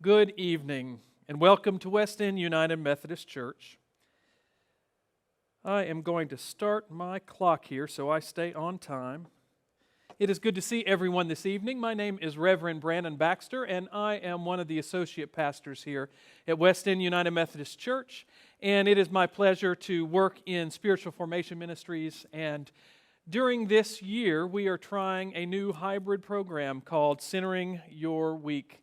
Good evening, and welcome to West End United Methodist Church. I am going to start my clock here so I stay on time. It is good to see everyone this evening. My name is Reverend Brandon Baxter, and I am one of the associate pastors here at West End United Methodist Church. And it is my pleasure to work in spiritual formation ministries. And during this year, we are trying a new hybrid program called Centering Your Week.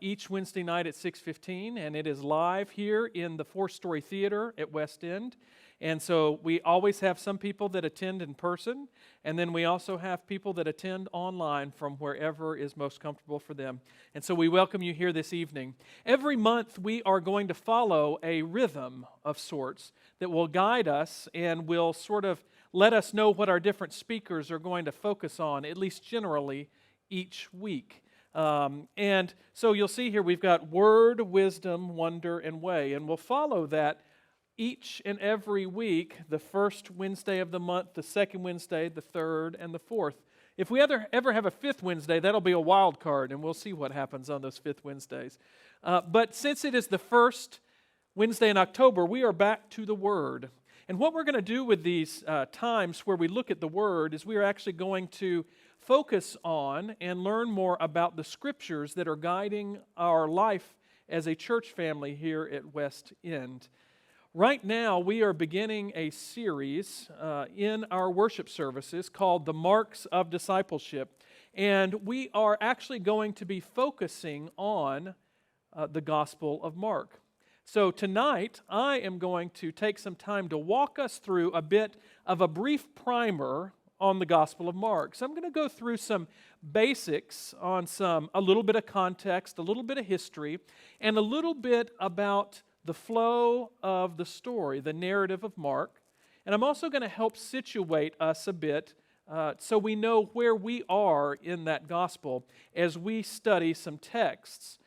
Each Wednesday night at 6:15, and it is live here in the 4-story theater at West End. And so we always have some people that attend in person, and then we also have people that attend online from wherever is most comfortable for them. And so we welcome you here this evening. Every month we are going to follow a rhythm of sorts that will guide us and will sort of let us know what our different speakers are going to focus on, at least generally, each week. And so you'll see here we've got Word, Wisdom, Wonder, and Way. And we'll follow that each and every week, the first Wednesday of the month, the second Wednesday, the third, and the fourth. If we ever have a fifth Wednesday, that'll be a wild card, and we'll see what happens on those fifth Wednesdays. But since it is the first Wednesday in October, we are back to the Word. And what we're going to do with these times where we look at the Word is we are actually going to focus on and learn more about the Scriptures that are guiding our life as a church family here at West End. Right now, we are beginning a series in our worship services called The Marks of Discipleship. And we are actually going to be focusing on the Gospel of Mark. So tonight, I am going to take some time to walk us through a bit of a brief primer on the Gospel of Mark. So I'm going to go through some basics on a little bit of context, a little bit of history, and a little bit about the flow of the story, the narrative of Mark. And I'm also going to help situate us a bit so we know where we are in that gospel as we study some texts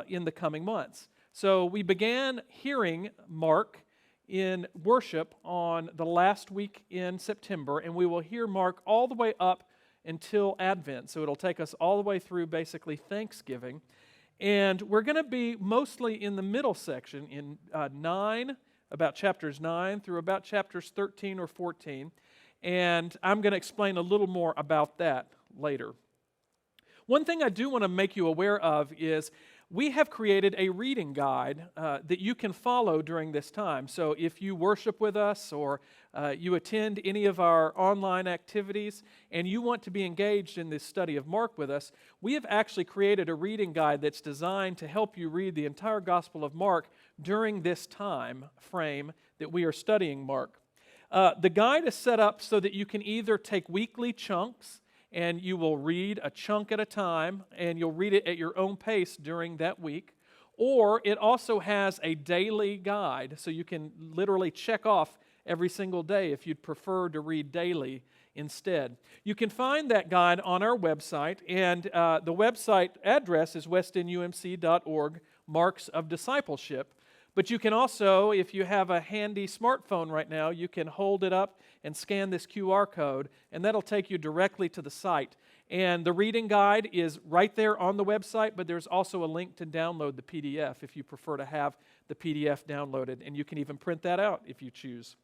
in the coming months. So we began hearing Mark in worship on the last week in September, and we will hear Mark all the way up until Advent. So it'll take us all the way through basically Thanksgiving. And we're going to be mostly in the middle section in about chapters 9 through about chapters 13 or 14. And I'm going to explain a little more about that later. One thing I do want to make you aware of is we have created a reading guide that you can follow during this time. So if you worship with us or you attend any of our online activities and you want to be engaged in this study of Mark with us, we have actually created a reading guide that's designed to help you read the entire Gospel of Mark during this time frame that we are studying Mark. The guide is set up so that you can either take weekly chunks and you will read a chunk at a time, and you'll read it at your own pace during that week. Or it also has a daily guide, so you can literally check off every single day if you'd prefer to read daily instead. You can find that guide on our website, and the website address is westendumc.org, Marks of Discipleship. But you can also, if you have a handy smartphone right now, you can hold it up and scan this QR code, and that'll take you directly to the site. And the reading guide is right there on the website, but there's also a link to download the PDF if you prefer to have the PDF downloaded, and you can even print that out if you choose.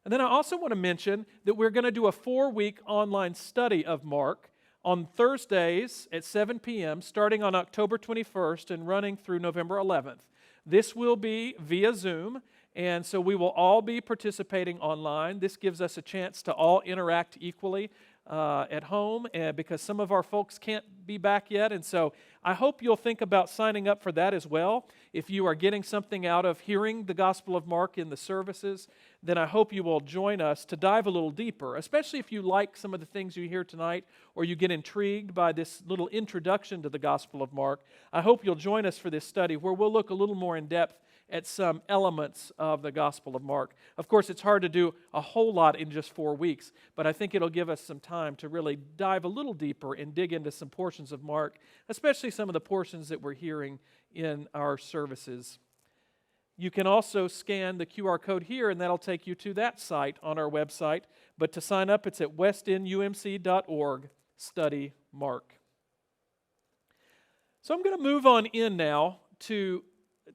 And then I also want to mention that we're going to do a 4-week online study of Mark on Thursdays at 7 p.m., starting on October 21st and running through November 11th. This will be via Zoom, and so we will all be participating online. This gives us a chance to all interact equally at home, because some of our folks can't be back yet, and so I hope you'll think about signing up for that as well. If you are getting something out of hearing the Gospel of Mark in the services, then I hope you will join us to dive a little deeper, especially if you like some of the things you hear tonight or you get intrigued by this little introduction to the Gospel of Mark. I hope you'll join us for this study where we'll look a little more in depth at some elements of the Gospel of Mark. Of course, it's hard to do a whole lot in just 4 weeks, but I think it'll give us some time to really dive a little deeper and dig into some portions of Mark, especially some of the portions that we're hearing in our services. You can also scan the QR code here, and that'll take you to that site on our website. But to sign up, it's at westendumc.org/study Mark. So So I'm going to move on in now to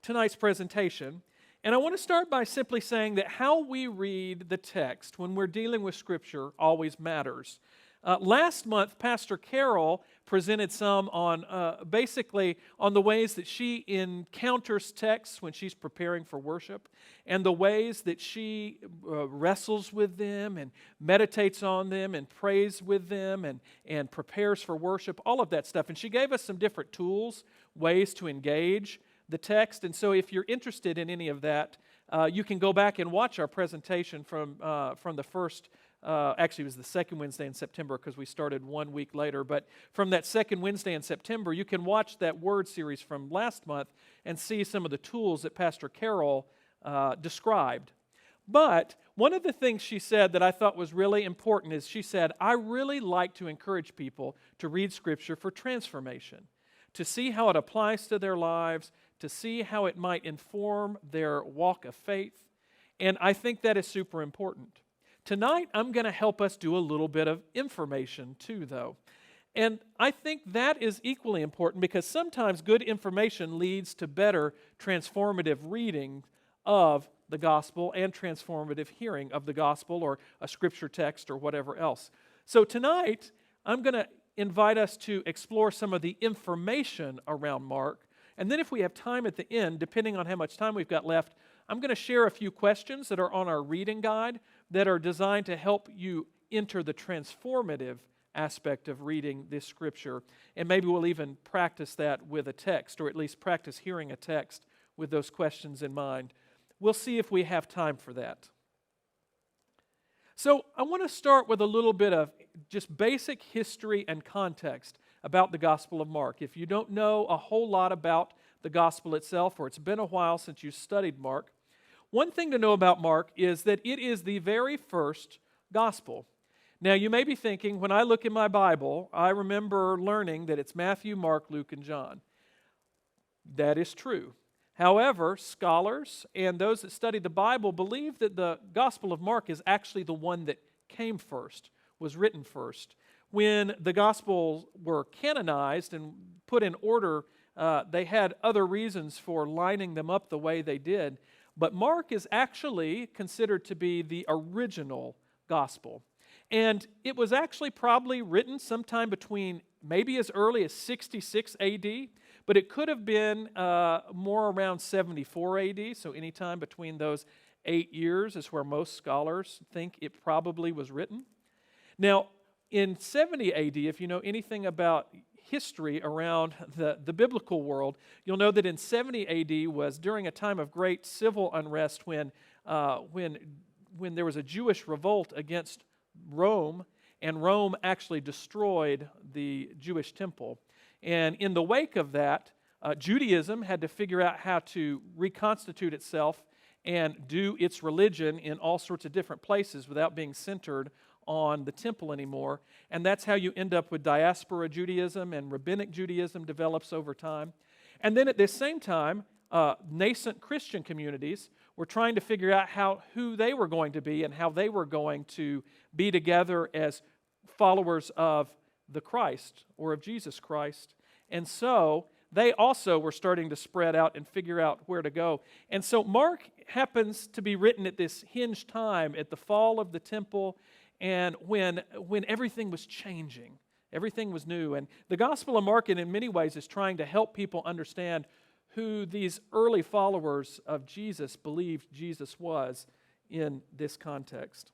tonight's presentation. And I want to start by simply saying that how we read the text when we're dealing with Scripture always matters. Last month, Pastor Carol presented some on basically on the ways that she encounters texts when she's preparing for worship, and the ways that she wrestles with them and meditates on them and prays with them and prepares for worship, all of that stuff. And she gave us some different tools, ways to engage the text. And so if you're interested in any of that, you can go back and watch our presentation from the first actually, it was the second Wednesday in September because we started 1 week later. But from that second Wednesday in September, you can watch that word series from last month and see some of the tools that Pastor Carol described. But one of the things she said that I thought was really important is she said, I really like to encourage people to read Scripture for transformation, to see how it applies to their lives, to see how it might inform their walk of faith. And I think that is super important. Tonight, I'm going to help us do a little bit of information too, though. And I think that is equally important because sometimes good information leads to better transformative reading of the gospel and transformative hearing of the gospel or a scripture text or whatever else. So tonight, I'm going to invite us to explore some of the information around Mark. And then if we have time at the end, depending on how much time we've got left, I'm going to share a few questions that are on our reading guide that are designed to help you enter the transformative aspect of reading this scripture. And maybe we'll even practice that with a text, or at least practice hearing a text with those questions in mind. We'll see if we have time for that. So I want to start with a little bit of just basic history and context about the Gospel of Mark. If you don't know a whole lot about the Gospel itself, or it's been a while since you studied Mark, one thing to know about Mark is that it is the very first Gospel. Now, you may be thinking, when I look in my Bible, I remember learning that it's Matthew, Mark, Luke, and John. That is true. However, scholars and those that study the Bible believe that the Gospel of Mark is actually the one that came first, was written first. When the Gospels were canonized and put in order, they had other reasons for lining them up the way they did. But Mark is actually considered to be the original Gospel. And it was actually probably written sometime between maybe as early as 66 A.D., but it could have been more around 74 A.D., so anytime between those 8 years is where most scholars think it probably was written. Now, in 70 A.D., if you know anything about history around the biblical world, you'll know that in 70 A.D. was during a time of great civil unrest when there was a Jewish revolt against Rome, and Rome actually destroyed the Jewish temple. And in the wake of that, Judaism had to figure out how to reconstitute itself and do its religion in all sorts of different places without being centered on the temple anymore. And that's how you end up with diaspora Judaism, and rabbinic Judaism develops over time. And then at the same time, nascent Christian communities were trying to figure out who they were going to be and how they were going to be together as followers of the Christ or of Jesus Christ. And so they also were starting to spread out and figure out where to go. And so Mark happens to be written at this hinge time at the fall of the temple and when everything was changing. Everything was new. And the Gospel of Mark, in many ways, is trying to help people understand who these early followers of Jesus believed Jesus was in this context.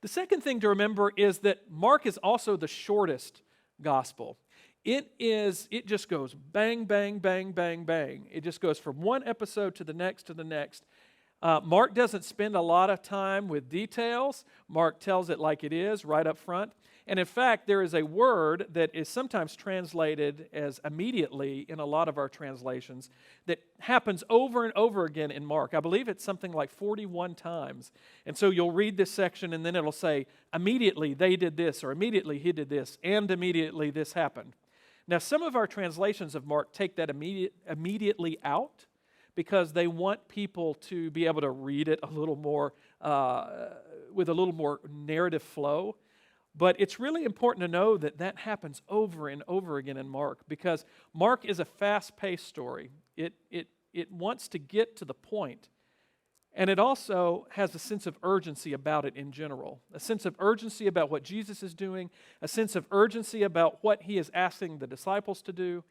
The second thing to remember is that Mark is also the shortest gospel. It just goes bang, bang, bang, bang, bang. It just goes from one episode to the next to the next. Mark doesn't spend a lot of time with details. Mark tells it like it is right up front. And in fact, there is a word that is sometimes translated as immediately in a lot of our translations that happens over and over again in Mark. I believe it's something like 41 times. And so you'll read this section and then it'll say, immediately they did this, or immediately he did this, and immediately this happened. Now, some of our translations of Mark take that immediately out because they want people to be able to read it a little more with a little more narrative flow. But it's really important to know that that happens over and over again in Mark, because Mark is a fast-paced story. It wants to get to the point, and it also has a sense of urgency about it in general, a sense of urgency about what Jesus is doing, a sense of urgency about what he is asking the disciples to do,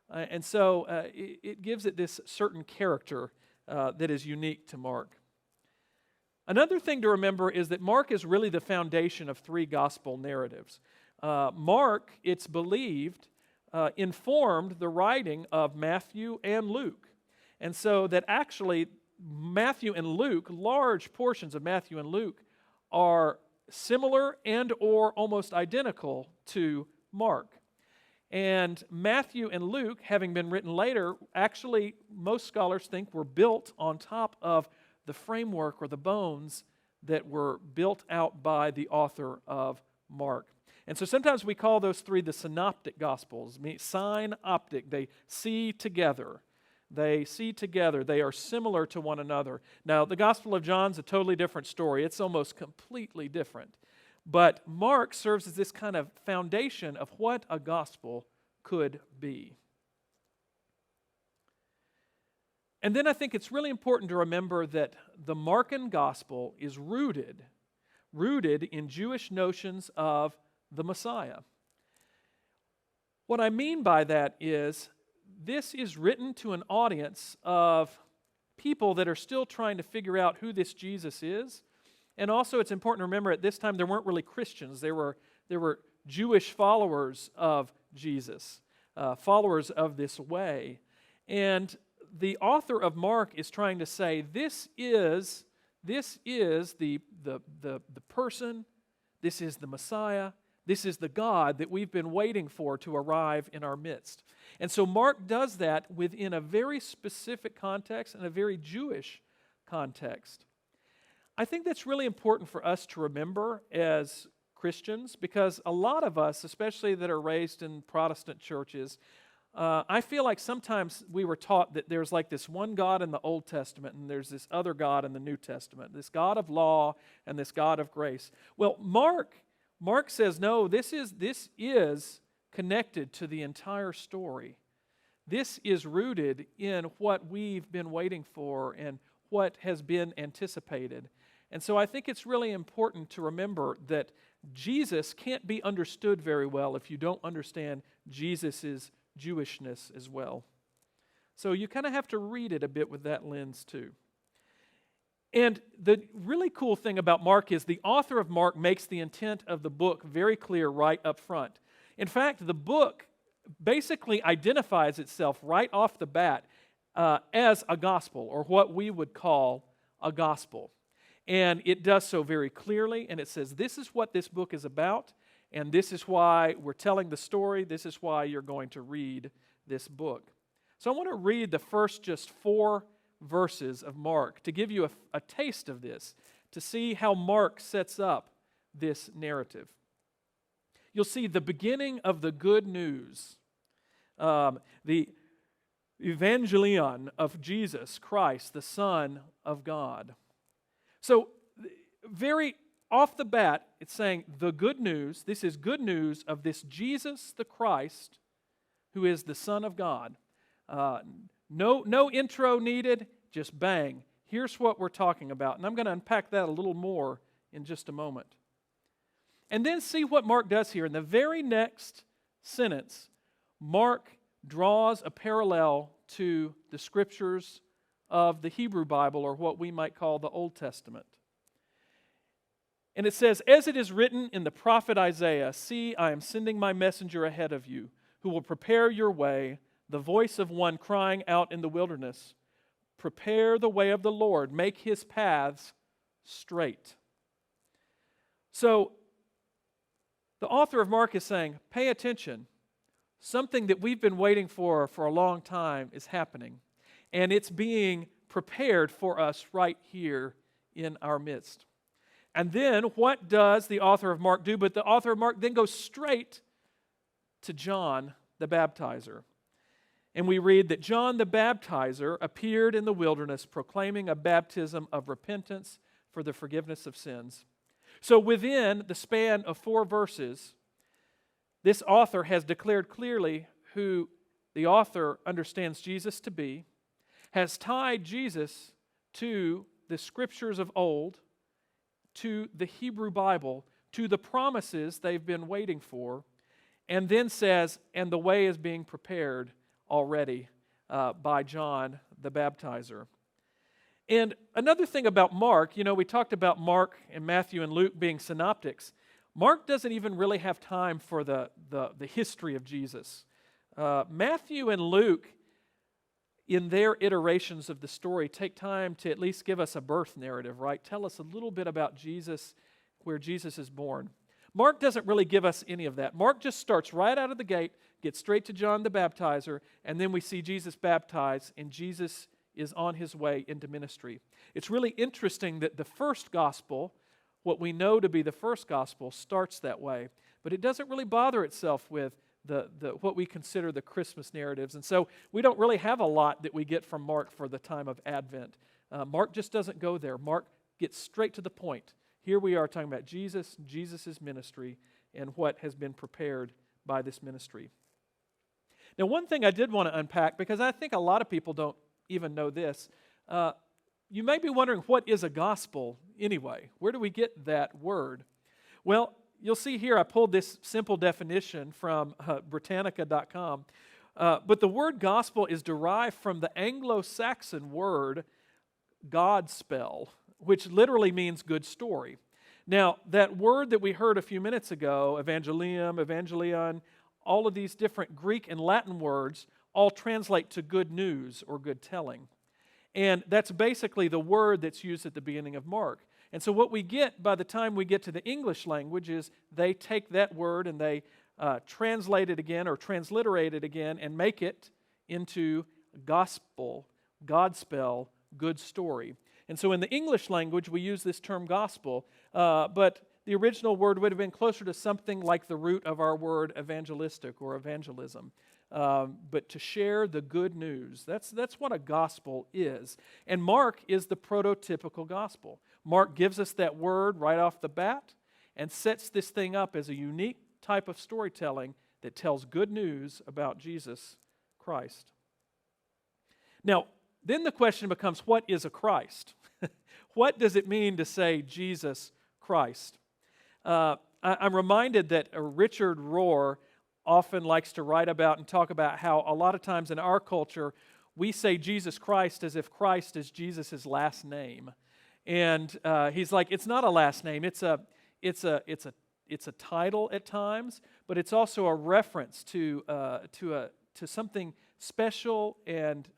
and so it gives it this certain character that is unique to Mark. Another thing to remember is that Mark is really the foundation of three gospel narratives. Mark, it's believed, informed the writing of Matthew and Luke. And so that actually Matthew and Luke, large portions of Matthew and Luke, are similar and or almost identical to Mark. And Matthew and Luke, having been written later, actually most scholars think were built on top of the framework or the bones that were built out by the author of Mark. And so sometimes we call those three the synoptic gospels, synoptic, they see together. They see together. They are similar to one another. Now, the Gospel of John's a totally different story. It's almost completely different. But Mark serves as this kind of foundation of what a gospel could be. And then I think it's really important to remember that the Markan gospel is rooted in Jewish notions of the Messiah. What I mean by that is this is written to an audience of people that are still trying to figure out who this Jesus is. And also it's important to remember at this time there weren't really Christians. There were Jewish followers of Jesus, followers of this way. And the author of Mark is trying to say this is the person, this is the Messiah, this is the God that we've been waiting for to arrive in our midst. And so Mark does that within a very specific context and a very Jewish context. I think that's really important for us to remember as Christians, because a lot of us, especially that are raised in Protestant churches, I feel like sometimes we were taught that there's like this one God in the Old Testament and there's this other God in the New Testament, this God of law and this God of grace. Well, Mark says, no, this is connected to the entire story. This is rooted in what we've been waiting for and what has been anticipated. And so I think it's really important to remember that Jesus can't be understood very well if you don't understand Jesus' Jewishness as well. So you kind of have to read it a bit with that lens too. And the really cool thing about Mark is the author of Mark makes the intent of the book very clear right up front. In fact, the book basically identifies itself right off the bat as a gospel, or what we would call a gospel. And it does so very clearly, and it says this is what this book is about, and this is why we're telling the story, this is why you're going to read this book. So I want to read the first just 4 verses of Mark to give you a taste of this, to see how Mark sets up this narrative. You'll see the beginning of the good news, the evangelion of Jesus Christ, the Son of God. So very off the bat, it's saying the good news, this is good news of this Jesus the Christ, who is the Son of God. No intro needed, just bang. Here's what we're talking about. And I'm going to unpack that a little more in just a moment. And then see what Mark does here. In the very next sentence, Mark draws a parallel to the scriptures of the Hebrew Bible, or what we might call the Old Testament. And it says, as it is written in the prophet Isaiah, see, I am sending my messenger ahead of you, who will prepare your way, the voice of one crying out in the wilderness, prepare the way of the Lord, make his paths straight. So, the author of Mark is saying, pay attention. Something that we've been waiting for a long time is happening. And it's being prepared for us right here in our midst. And then what does the author of Mark do? But the author of Mark then goes straight to John the Baptizer. And we read that John the Baptizer appeared in the wilderness proclaiming a baptism of repentance for the forgiveness of sins. So within the span of 4 verses, this author has declared clearly who the author understands Jesus to be, has tied Jesus to the scriptures of old, to the Hebrew Bible, to the promises they've been waiting for, and then says, and the way is being prepared already by John the Baptizer. And another thing about Mark, we talked about Mark and Matthew and Luke being synoptics. Mark doesn't even really have time for the history of Jesus. Matthew and Luke, in their iterations of the story, take time to at least give us a birth narrative, right? Tell us a little bit about Jesus, where Jesus is born. Mark doesn't really give us any of that. Mark just starts right out of the gate, gets straight to John the Baptizer, and then we see Jesus baptized, and Jesus is on his way into ministry. It's really interesting that the first gospel, what we know to be the first gospel, starts that way, but it doesn't really bother itself with the what we consider the Christmas narratives, and so we don't really have a lot that we get from Mark for the time of Advent. Mark just doesn't go there. Mark gets straight to the point. Here we are talking about Jesus, Jesus' ministry, and what has been prepared by this ministry. Now, one thing I did want to unpack, because I think a lot of people don't even know this, you may be wondering, what is a gospel anyway? Where do we get that word? Well, you'll see here I pulled this simple definition from Britannica.com, but the word gospel is derived from the Anglo-Saxon word Godspell, which literally means good story. Now, that word that we heard a few minutes ago, evangelium, evangelion, all of these different Greek and Latin words all translate to good news or good telling. And that's basically the word that's used at the beginning of Mark. And so what we get by the time we get to the English language is they take that word and they translate it again or transliterate it again and make it into gospel, Godspell, good story. And so in the English language, we use this term gospel, but the original word would have been closer to something like the root of our word evangelistic or evangelism. But to share the good news, that's what a gospel is. And Mark is the prototypical gospel. Mark gives us that word right off the bat and sets this thing up as a unique type of storytelling that tells good news about Jesus Christ. Now, then the question becomes, what is a Christ? What does it mean to say Jesus Christ? I'm reminded that Richard Rohr often likes to write about and talk about how a lot of times in our culture we say Jesus Christ as if Christ is Jesus' last name, and he's like, it's not a last name. It's a title at times, but it's also a reference to something special and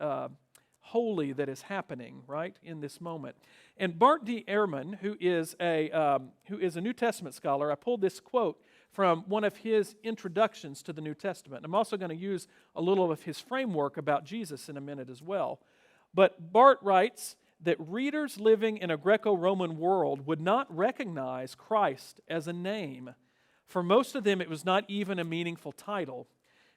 holy that is happening right in this moment. And Bart D. Ehrman, who is a New Testament scholar, I pulled this quote from one of his introductions to the New Testament. I'm also going to use a little of his framework about Jesus in a minute as well. But Bart writes that readers living in a Greco-Roman world would not recognize Christ as a name. For most of them, it was not even a meaningful title.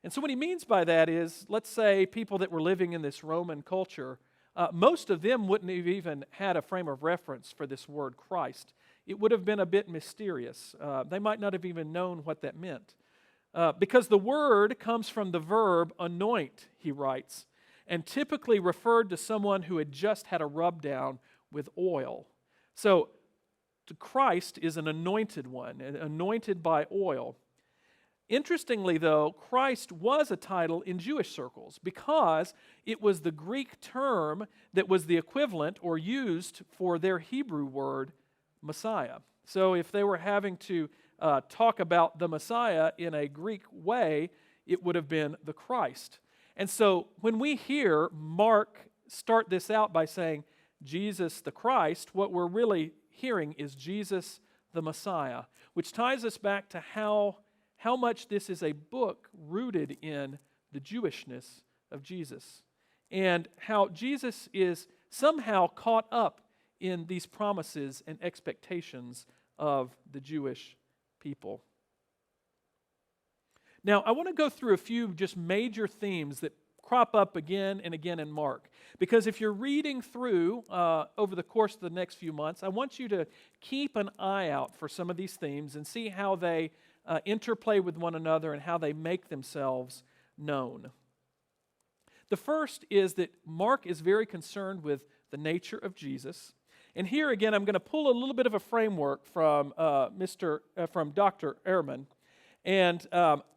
And so what he means by that is, let's say people that were living in this Roman culture, most of them wouldn't have even had a frame of reference for this word Christ. It would have been a bit mysterious. They might not have even known what that meant. Because the word comes from the verb anoint, he writes, and typically referred to someone who had just had a rub down with oil. So Christ is an anointed one, anointed by oil. Interestingly, though, Christ was a title in Jewish circles because it was the Greek term that was the equivalent or used for their Hebrew word Messiah. So if they were having to talk about the Messiah in a Greek way, it would have been the Christ. And so when we hear Mark start this out by saying Jesus the Christ, what we're really hearing is Jesus the Messiah, which ties us back to how much this is a book rooted in the Jewishness of Jesus, and how Jesus is somehow caught up in these promises and expectations of the Jewish people. Now, I want to go through a few just major themes that crop up again and again in Mark. Because if you're reading through over the course of the next few months, I want you to keep an eye out for some of these themes and see how they interplay with one another and how they make themselves known. The first is that Mark is very concerned with the nature of Jesus. And here again, I'm going to pull a little bit of a framework from Dr. Ehrman. And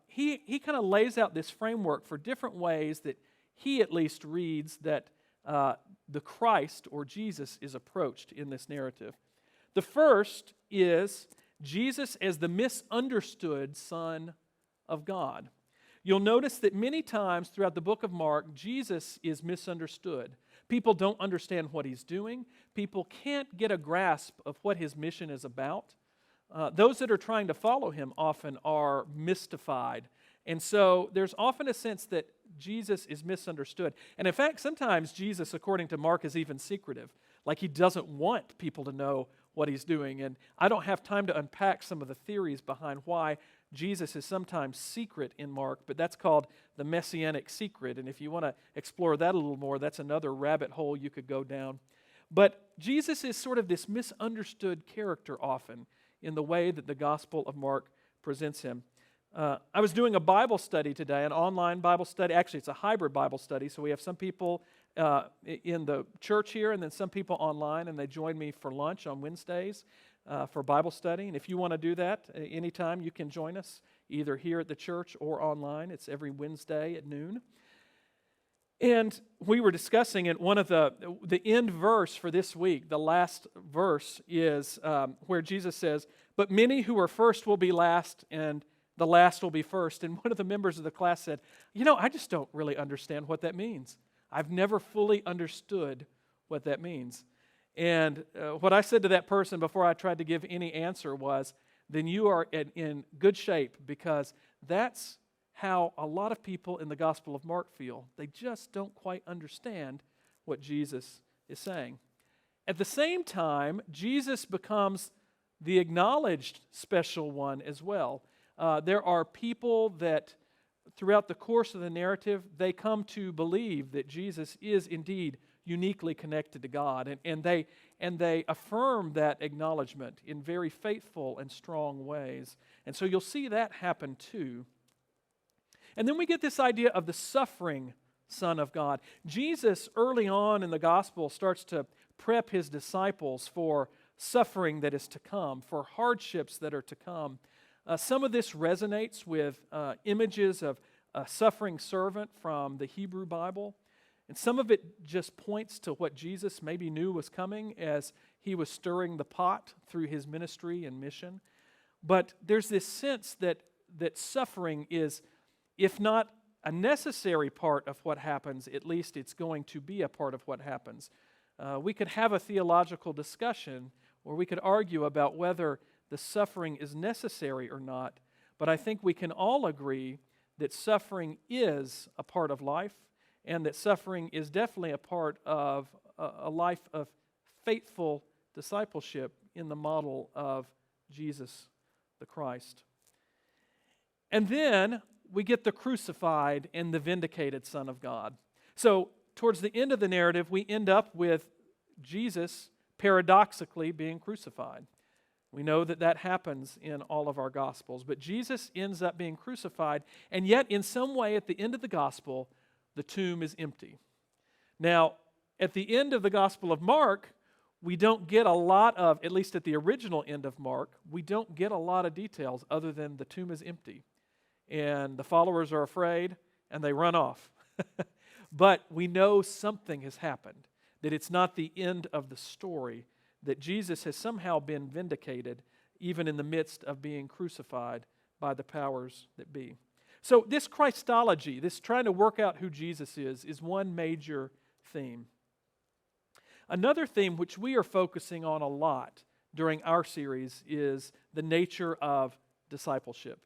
he kind of lays out this framework for different ways that he at least reads that the Christ or Jesus is approached in this narrative. The first is Jesus as the misunderstood Son of God. You'll notice that many times throughout the book of Mark, Jesus is misunderstood. People don't understand what he's doing. People can't get a grasp of what his mission is about. Those that are trying to follow him often are mystified. And so there's often a sense that Jesus is misunderstood. And in fact, sometimes Jesus, according to Mark, is even secretive. Like he doesn't want people to know what he's doing. And I don't have time to unpack some of the theories behind why Jesus is sometimes secret in Mark, but that's called the Messianic Secret. And if you want to explore that a little more, that's another rabbit hole you could go down. But Jesus is sort of this misunderstood character often in the way that the Gospel of Mark presents him. I was doing a Bible study today, an online Bible study. Actually, it's a hybrid Bible study, so we have some people in the church here and then some people online, and they join me for lunch on Wednesdays for Bible study. And if you want to do that anytime, you can join us either here at the church or online. It's every Wednesday at noon. And we were discussing it. One of the end verse for this week, the last verse, is where Jesus says, "But many who are first will be last, and the last will be first." And one of the members of the class said, I just don't really understand what that means. I've never fully understood what that means. And what I said to that person before I tried to give any answer was, then you are in good shape, because that's how a lot of people in the Gospel of Mark feel. They just don't quite understand what Jesus is saying. At the same time, Jesus becomes the acknowledged special one as well. There are people that throughout the course of the narrative, they come to believe that Jesus is indeed uniquely connected to God, and they affirm that acknowledgement in very faithful and strong ways. And so you'll see that happen too. And then we get this idea of the suffering Son of God. Jesus, early on in the gospel, starts to prep his disciples for suffering that is to come, for hardships that are to come. Some of this resonates with images of a suffering servant from the Hebrew Bible. And some of it just points to what Jesus maybe knew was coming as he was stirring the pot through his ministry and mission. But there's this sense that suffering is, if not a necessary part of what happens, at least it's going to be a part of what happens. We could have a theological discussion, or we could argue about whether the suffering is necessary or not. But I think we can all agree that suffering is a part of life, and that suffering is definitely a part of a life of faithful discipleship in the model of Jesus the Christ. And then we get the crucified and the vindicated Son of God. So towards the end of the narrative, we end up with Jesus paradoxically being crucified. We know that happens in all of our Gospels, but Jesus ends up being crucified, and yet in some way at the end of the Gospel, the tomb is empty. Now, at the end of the Gospel of Mark, we don't get a lot of, at least at the original end of Mark, we don't get a lot of details other than the tomb is empty. And the followers are afraid, and they run off. But we know something has happened, that it's not the end of the story, that Jesus has somehow been vindicated, even in the midst of being crucified by the powers that be. So this Christology, this trying to work out who Jesus is one major theme. Another theme which we are focusing on a lot during our series is the nature of discipleship.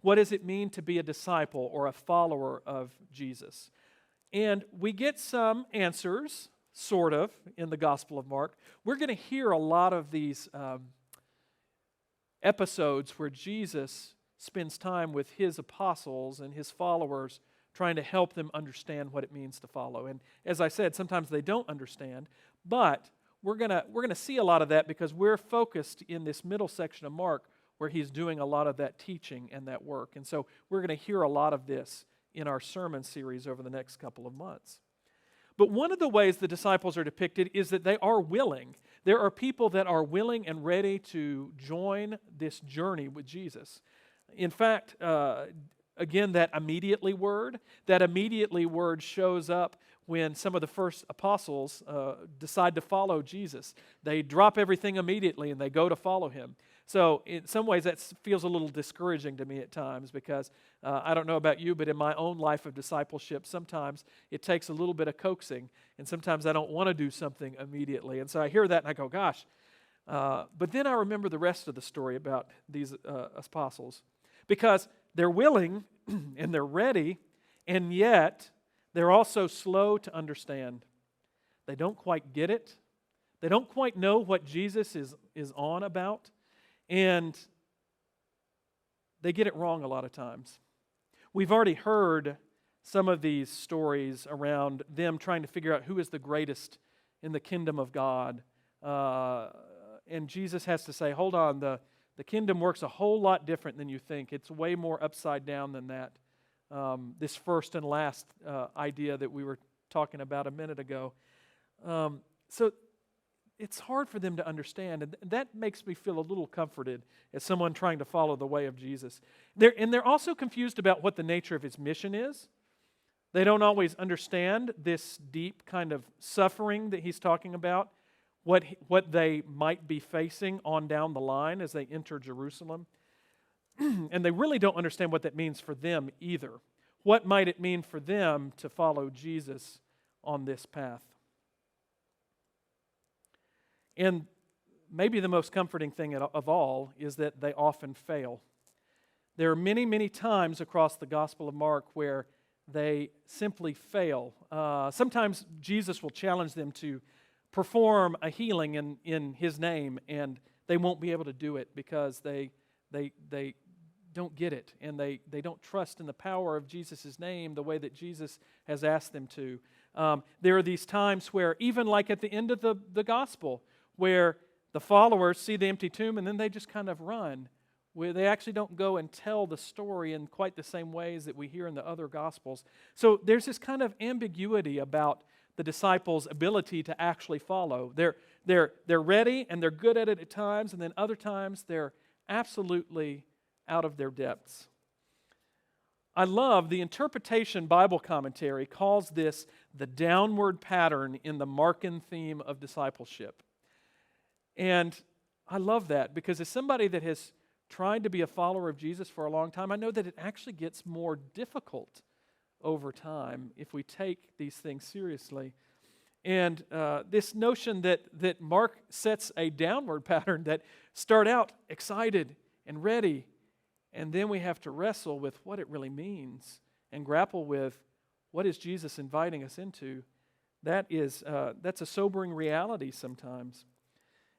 What does it mean to be a disciple or a follower of Jesus? And we get some answers, sort of, in the Gospel of Mark. We're going to hear a lot of these episodes where Jesus spends time with his apostles and his followers trying to help them understand what it means to follow. And as I said, sometimes they don't understand, but we're gonna see a lot of that because we're focused in this middle section of Mark where he's doing a lot of that teaching and that work. And so we're going to hear a lot of this in our sermon series over the next couple of months. But one of the ways the disciples are depicted is that they are willing. There are people that are willing and ready to join this journey with Jesus. In fact, again, that immediately word shows up when some of the first apostles decide to follow Jesus. They drop everything immediately and they go to follow him. So in some ways that feels a little discouraging to me at times because I don't know about you, but in my own life of discipleship, sometimes it takes a little bit of coaxing, and sometimes I don't want to do something immediately. And so I hear that and I go, gosh. But then I remember the rest of the story about these apostles because they're willing and they're ready, and yet they're also slow to understand. They don't quite get it. They don't quite know what Jesus is on about. And they get it wrong a lot of times. We've already heard some of these stories around them trying to figure out who is the greatest in the kingdom of God. And Jesus has to say, hold on, the kingdom works a whole lot different than you think. It's way more upside down than that. This first and last idea that we were talking about a minute ago. So it's hard for them to understand, and that makes me feel a little comforted as someone trying to follow the way of Jesus. They're also confused about what the nature of his mission is. They don't always understand this deep kind of suffering that he's talking about, what they might be facing on down the line as they enter Jerusalem. And they really don't understand what that means for them either. What might it mean for them to follow Jesus on this path? And maybe the most comforting thing of all is that they often fail. There are many, many times across the Gospel of Mark where they simply fail. Sometimes Jesus will challenge them to perform a healing in his name, and they won't be able to do it because they don't get it, and they don't trust in the power of Jesus' name the way that Jesus has asked them to. There are these times where, even like at the end of the Gospel, where the followers see the empty tomb and then they just kind of run, where they actually don't go and tell the story in quite the same ways that we hear in the other Gospels. So there's this kind of ambiguity about the disciples' ability to actually follow. They're ready and they're good at it at times, and then other times they're absolutely out of their depths. I love the Interpretation Bible Commentary calls this the downward pattern in the Markan theme of discipleship. And I love that because as somebody that has tried to be a follower of Jesus for a long time, I know that it actually gets more difficult over time if we take these things seriously. And this notion that Mark sets a downward pattern that start out excited and ready, and then we have to wrestle with what it really means and grapple with what is Jesus inviting us into. That's a sobering reality sometimes.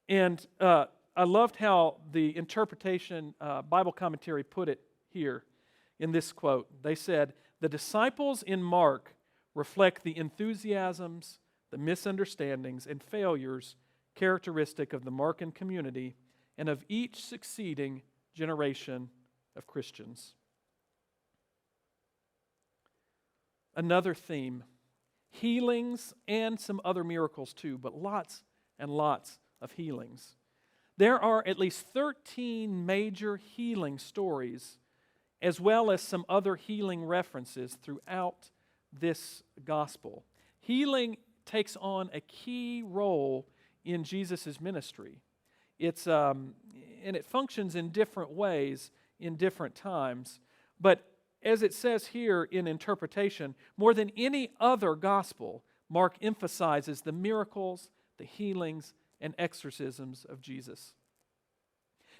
And I loved how the Interpretation Bible Commentary put it here in this quote. They said, "The disciples in Mark reflect the enthusiasms, the misunderstandings, and failures characteristic of the Markan community and of each succeeding generation of Christians." Another theme, healings and some other miracles too, but lots and lots of healings. There are at least 13 major healing stories, as well as some other healing references throughout this gospel. Healing takes on a key role in Jesus' ministry. And it functions in different ways in different times. But as it says here in Interpretation, more than any other gospel, Mark emphasizes the miracles, the healings, and exorcisms of Jesus.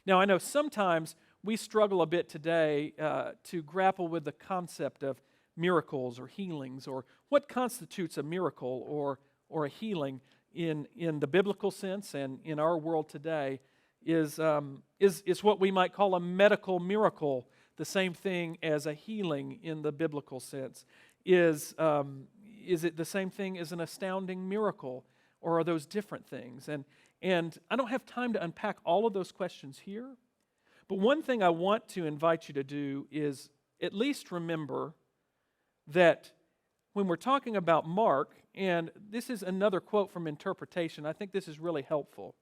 Now, I know sometimes we struggle a bit today to grapple with the concept of miracles or healings, or what constitutes a miracle or a healing in the biblical sense and in our world today is what we might call a medical miracle the same thing as a healing in the biblical sense? Is it the same thing as an astounding miracle, or are those different things? And I don't have time to unpack all of those questions here, but one thing I want to invite you to do is at least remember that when we're talking about Mark, and this is another quote from Interpretation, I think this is really helpful.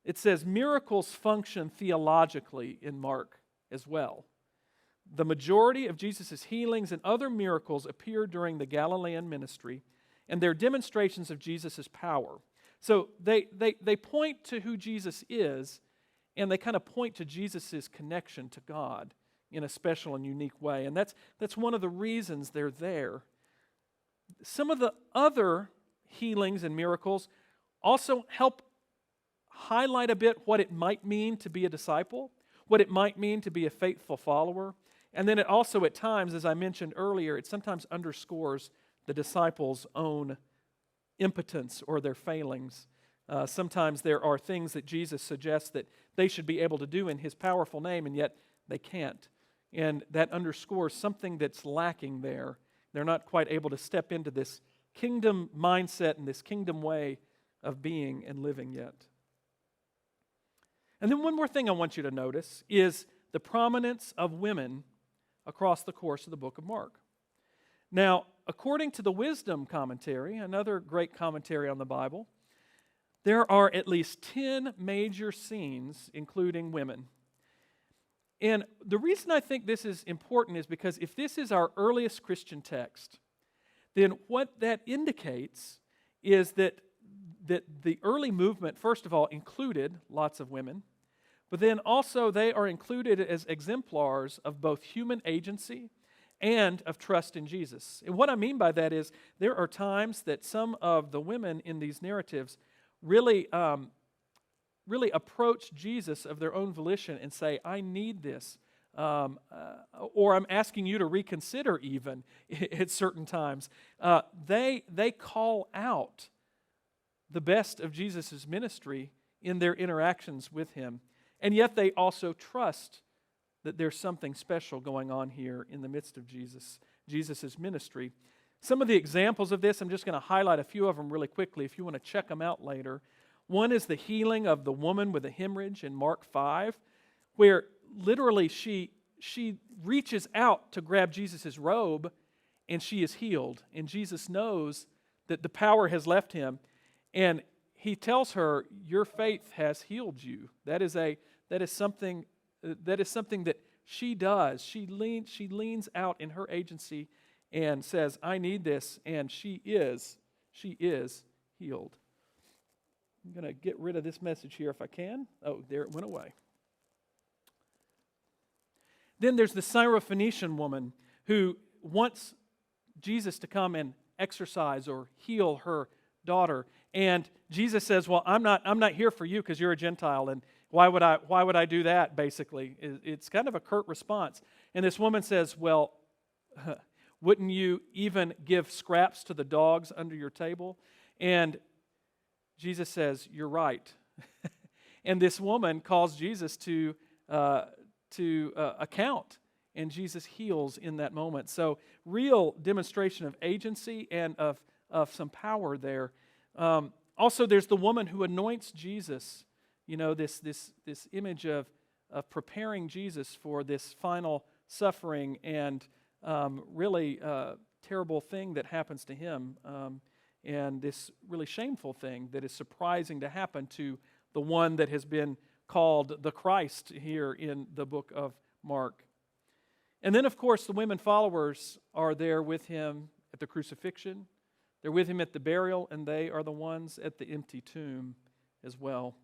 It says, miracles function theologically in Mark as well. The majority of Jesus' healings and other miracles appear during the Galilean ministry, and they're demonstrations of Jesus' power. So they point to who Jesus is, and they kind of point to Jesus' connection to God in a special and unique way. And that's one of the reasons they're there. Some of the other healings and miracles also help highlight a bit what it might mean to be a disciple, what it might mean to be a faithful follower. And then it also at times, as I mentioned earlier, it sometimes underscores the disciples' own impotence or their failings. Sometimes there are things that Jesus suggests that they should be able to do in His powerful name, and yet they can't. And that underscores something that's lacking there. They're not quite able to step into this kingdom mindset and this kingdom way of being and living yet. And then one more thing I want you to notice is the prominence of women across the course of the book of Mark. Now, according to the Wisdom commentary, another great commentary on the Bible, there are at least 10 major scenes including women. And the reason I think this is important is because if this is our earliest Christian text, then what that indicates is that the early movement, first of all, included lots of women, but then also they are included as exemplars of both human agency and of trust in Jesus. And what I mean by that is there are times that some of the women in these narratives really approach Jesus of their own volition and say, I need this, or I'm asking you to reconsider even at certain times. They call out the best of Jesus' ministry in their interactions with Him, and yet they also trust that there's something special going on here in the midst of Jesus' ministry. Some of the examples of this, I'm just going to highlight a few of them really quickly if you want to check them out later. One is the healing of the woman with a hemorrhage in Mark 5, where literally she reaches out to grab Jesus' robe and she is healed. And Jesus knows that the power has left him, and He tells her, your faith has healed you. That is something that she does. She leans out in her agency and says, I need this, and she is healed. I'm going to get rid of this message here if I can. Oh, there it went away. Then there's the Syrophoenician woman who wants Jesus to come and exorcise or heal her daughter. And Jesus says, well, I'm not here for you because you're a Gentile, and why would I do that, basically? It's kind of a curt response. And this woman says, well, wouldn't you even give scraps to the dogs under your table? And Jesus says, you're right. And this woman calls Jesus to account, and Jesus heals in that moment. So real demonstration of agency and of some power there. Also, there's the woman who anoints Jesus. You know, this image of preparing Jesus for this final suffering and really terrible thing that happens to him. And this really shameful thing that is surprising to happen to the one that has been called the Christ here in the book of Mark. And then, of course, the women followers are there with him at the crucifixion. They're with him at the burial, and they are the ones at the empty tomb as well.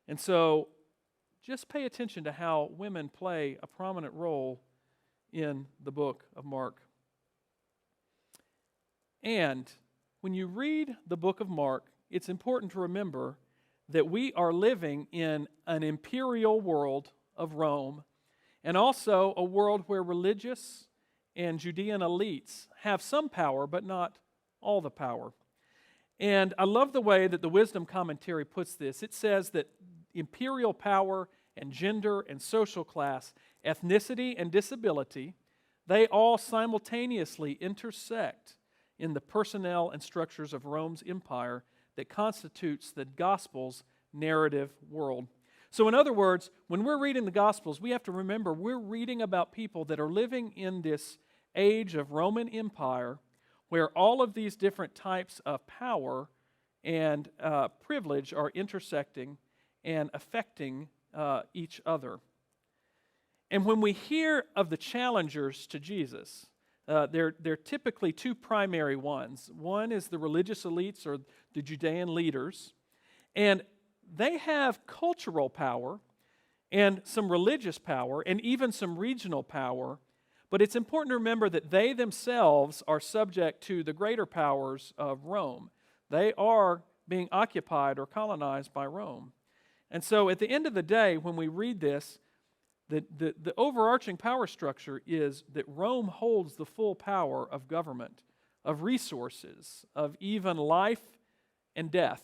And so just pay attention to how women play a prominent role in the book of Mark. And when you read the book of Mark, it's important to remember that we are living in an imperial world of Rome, and also a world where religious and Judean elites have some power, but not all the power. And I love the way that the Wisdom commentary puts this. It says that imperial power and gender and social class ethnicity, and disability, they all simultaneously intersect in the personnel and structures of Rome's empire that constitutes the Gospel's narrative world. So in other words, when we're reading the Gospels, we have to remember we're reading about people that are living in this age of Roman Empire where all of these different types of power and privilege are intersecting and affecting each other. And when we hear of the challengers to Jesus, there are typically two primary ones. One is the religious elites or the Judean leaders, and they have cultural power and some religious power and even some regional power, but it's important to remember that they themselves are subject to the greater powers of Rome. They are being occupied or colonized by Rome. And so at the end of the day, when we read this, the overarching power structure is that Rome holds the full power of government, of resources, of even life and death.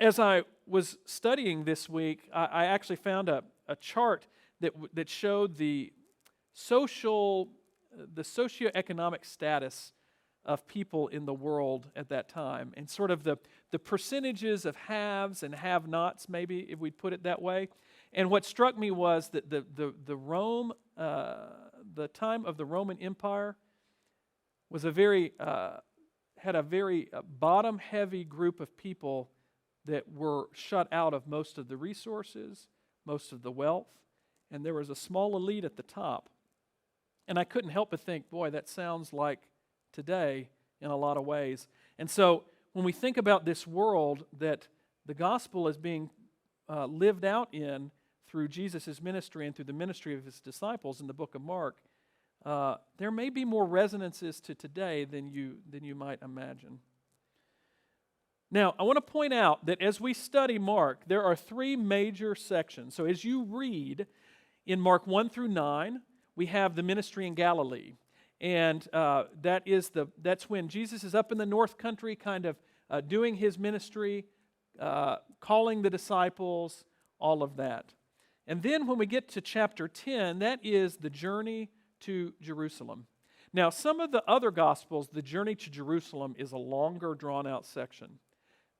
As I was studying this week, I actually found a chart that showed the socioeconomic status of people in the world at that time, and sort of the percentages of haves and have-nots, maybe, if we'd put it that way. And what struck me was that the time of the Roman Empire was had a very bottom-heavy group of people that were shut out of most of the resources, most of the wealth, and there was a small elite at the top. And I couldn't help but think, boy, that sounds like today in a lot of ways. And so when we think about this world that the gospel is being lived out in through Jesus' ministry and through the ministry of his disciples in the book of Mark, there may be more resonances to today than you might imagine. Now, I want to point out that as we study Mark, there are three major sections. So as you read in Mark 1 through 9, we have the ministry in Galilee. And that's when Jesus is up in the north country kind of doing his ministry, calling the disciples, all of that. And then when we get to chapter 10, that is the journey to Jerusalem. Now, some of the other Gospels, the journey to Jerusalem is a longer, drawn-out section.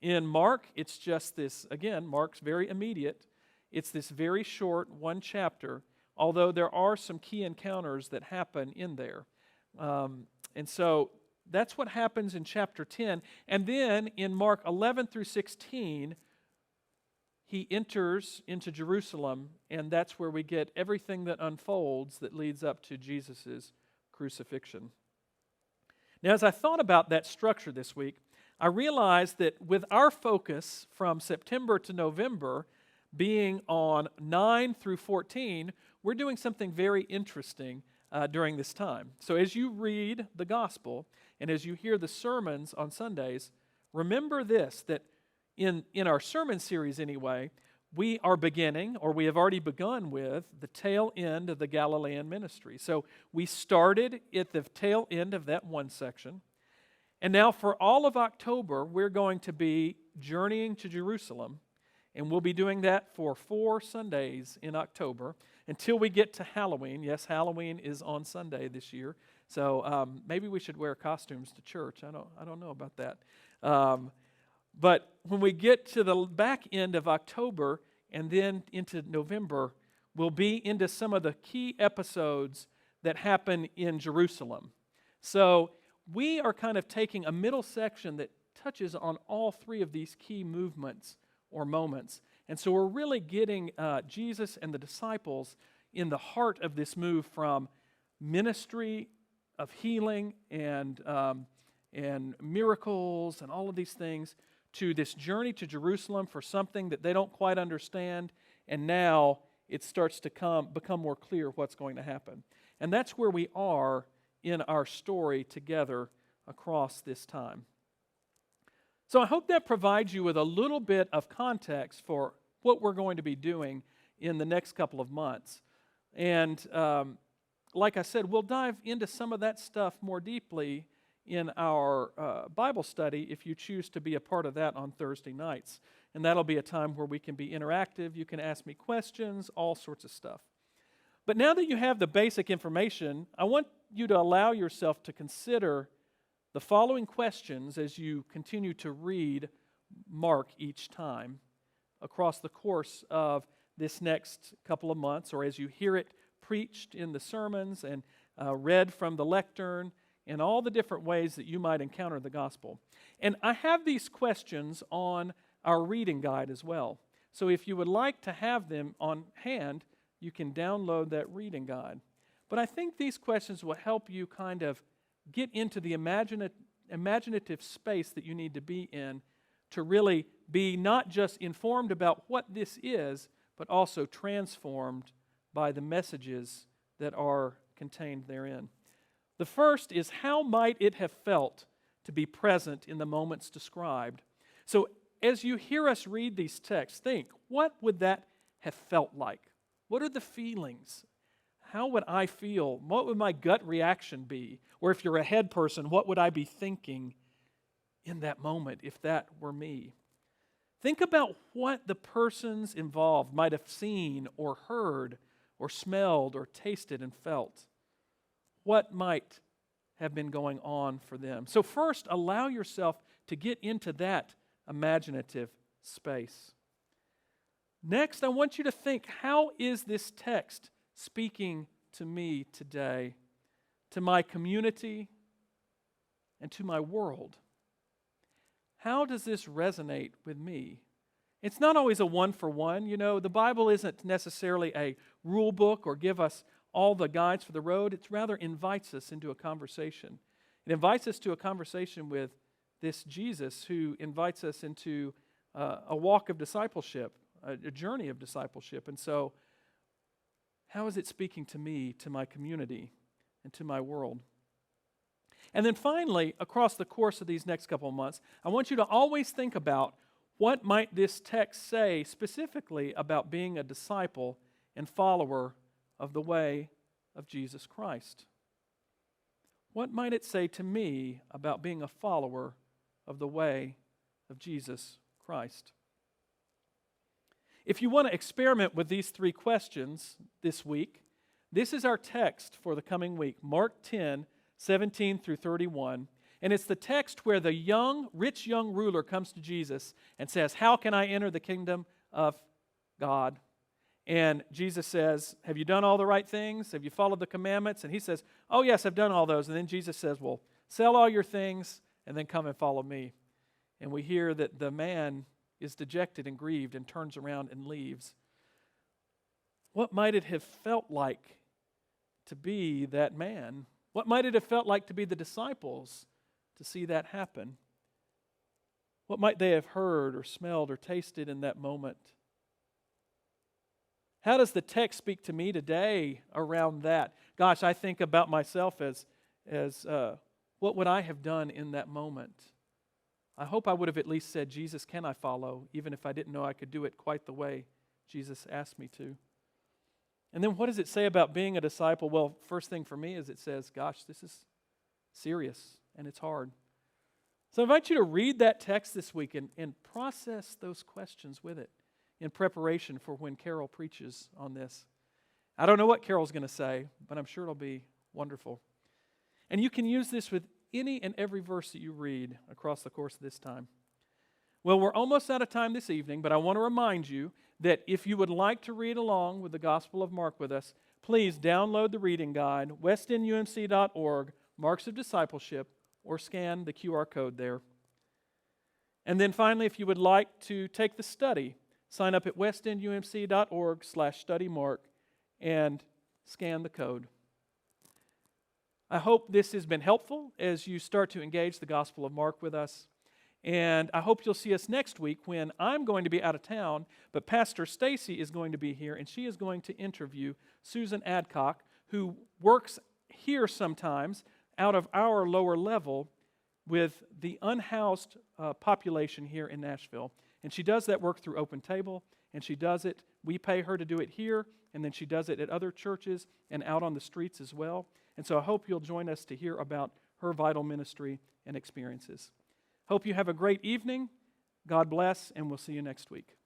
In Mark, it's just this, again, Mark's very immediate. It's this very short one chapter, although there are some key encounters that happen in there. And so that's what happens in chapter 10. And then in Mark 11 through 16, he enters into Jerusalem, and that's where we get everything that unfolds that leads up to Jesus' crucifixion. Now, as I thought about that structure this week, I realized that with our focus from September to November being on 9 through 14, we're doing something very interesting during this time. So as you read the gospel and as you hear the sermons on Sundays, remember this, that in our sermon series anyway, we are beginning, or we have already begun with, the tail end of the Galilean ministry. So we started at the tail end of that one section, and now for all of October, we're going to be journeying to Jerusalem, and we'll be doing that for 4 Sundays in October until we get to Halloween. Yes, Halloween is on Sunday this year, so maybe we should wear costumes to church. I don't know about that. But when we get to the back end of October and then into November, we'll be into some of the key episodes that happen in Jerusalem. So we are kind of taking a middle section that touches on all 3 of these key movements or moments. And so we're really getting Jesus and the disciples in the heart of this move from ministry of healing and miracles and all of these things to this journey to Jerusalem for something that they don't quite understand, and now it starts to become more clear what's going to happen. And that's where we are in our story together across this time. So I hope that provides you with a little bit of context for what we're going to be doing in the next couple of months. And like I said, we'll dive into some of that stuff more deeply in our Bible study if you choose to be a part of that on Thursday nights. And that'll be a time where we can be interactive. You can ask me questions, all sorts of stuff. But now that you have the basic information, I want you to allow yourself to consider the following questions as you continue to read Mark each time across the course of this next couple of months, or as you hear it preached in the sermons and read from the lectern, and all the different ways that you might encounter the gospel. And I have these questions on our reading guide as well. So if you would like to have them on hand, you can download that reading guide. But I think these questions will help you kind of get into the imaginative space that you need to be in to really be not just informed about what this is, but also transformed by the messages that are contained therein. The first is, how might it have felt to be present in the moments described? So as you hear us read these texts, think, what would that have felt like? What are the feelings? How would I feel? What would my gut reaction be? Or if you're a head person, what would I be thinking in that moment if that were me? Think about what the persons involved might have seen or heard or smelled or tasted and felt. What might have been going on for them? So first, allow yourself to get into that imaginative space. Next, I want you to think, how is this text speaking to me today, to my community, and to my world? How does this resonate with me? It's not always a one-for-one. You know, the Bible isn't necessarily a rule book or give us all the guides for the road. It rather invites us into a conversation. It invites us to a conversation with this Jesus who invites us into a walk of discipleship, a journey of discipleship. And so, how is it speaking to me, to my community, and to my world? And then finally, across the course of these next couple of months, I want you to always think about, what might this text say specifically about being a disciple and follower of the way of Jesus Christ? What might it say to me about being a follower of the way of Jesus Christ? If you want to experiment with these three questions this week, this is our text for the coming week, Mark 10, 17 through 31. And it's the text where the rich young ruler comes to Jesus and says, "How can I enter the kingdom of God?" And Jesus says, "Have you done all the right things? Have you followed the commandments?" And he says, "Oh yes, I've done all those." And then Jesus says, "Well, sell all your things and then come and follow me." And we hear that the man is dejected and grieved and turns around and leaves. What might it have felt like to be that man? What might it have felt like to be the disciples to see that happen? What might they have heard or smelled or tasted in that moment? How does the text speak to me today around that? Gosh, I think about myself as what would I have done in that moment? I hope I would have at least said, "Jesus, can I follow?" even if I didn't know I could do it quite the way Jesus asked me to. And then what does it say about being a disciple? Well, first thing for me is it says, gosh, this is serious and it's hard. So I invite you to read that text this week and process those questions with it in preparation for when Carol preaches on this. I don't know what Carol's going to say, but I'm sure it'll be wonderful. And you can use this with any and every verse that you read across the course of this time. Well, we're almost out of time this evening, but I want to remind you that if you would like to read along with the Gospel of Mark with us, please download the reading guide, westendumc.org, Marks of Discipleship, or scan the QR code there. And then finally, if you would like to take the study, sign up at westendumc.org/studymark and scan the code. I hope this has been helpful as you start to engage the Gospel of Mark with us. And I hope you'll see us next week when I'm going to be out of town, but Pastor Stacy is going to be here, and she is going to interview Susan Adcock, who works here sometimes out of our lower level with the unhoused population here in Nashville. And she does that work through Open Table, and she does it, we pay her to do it here, and then she does it at other churches and out on the streets as well. And so I hope you'll join us to hear about her vital ministry and experiences. Hope you have a great evening. God bless, and we'll see you next week.